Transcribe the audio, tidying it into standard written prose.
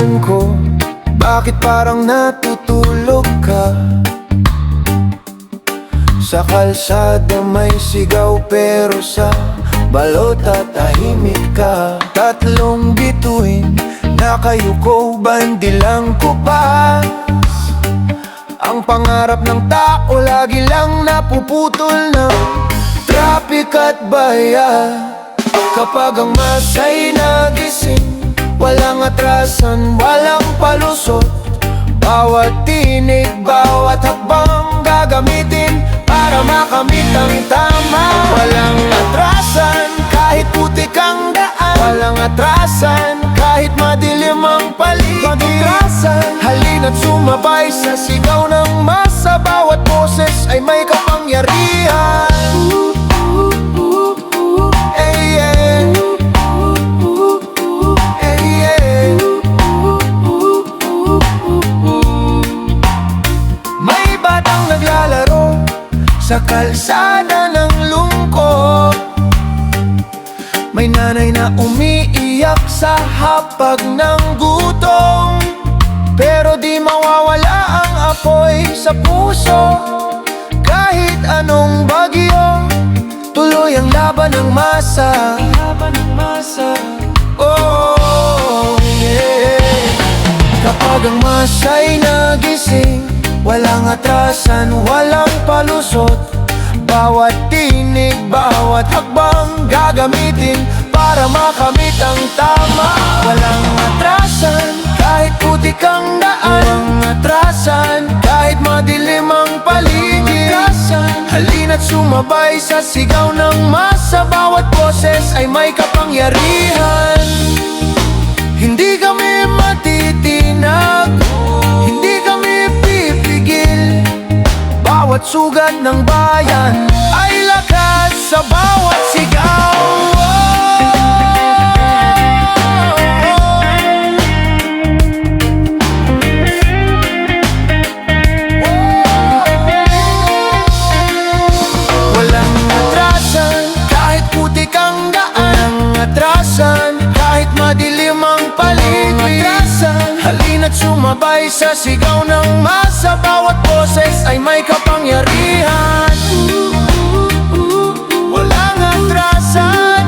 kaisipan ko, bakit parang natutulog ka? Sa kalsada may sigaw pero sa balota tahimik ka. Tatlong bituin, nakayuko, bandilang kupas. Ang pangarap ng tao lagi lang napuputol ng traffic at baya. Kapag ang masa'y nagising, walang atrasan, walang palusot. Bawat tinig, bawat hakbang gagamitin para makamit ang tama. Walang atrasan kahit putik ang daan, walang atrasan kahit madilim ang paligid. Halina't sumabay sa sigaw ng masa, bawat boses ay may kapangyarihan. Naglalaro sa kalsada ng lungkot. May nanay na umiiyak sa hapag ng gutom, pero di mawawala ang apoy sa puso. Kahit anong bagyo, tuloy ang laban ng masa. Oh, yeah. Kapag ang masa'y nagising, walang atrasan, walang palusot. Bawat tinig, bawat hakbang gagamitin para makamit ang tama. Walang atrasan kahit putik ang daan, walang atrasan kahit madilim ang paligid. Halina't sumabay sa sigaw ng masa, bawat boses ay may kapangyarihan. Hindi kami matitinag, hindi kami pipigil. Bawat sugat ng bayan ay lakas sa bawat sigaw. Walang atrasan kahit putik ang daan, walang atrasan kahit madilim ang paligid. Halina't sumabay sa sigaw ng masa, bawat boses ay may kapangyarihan. Walang atrasan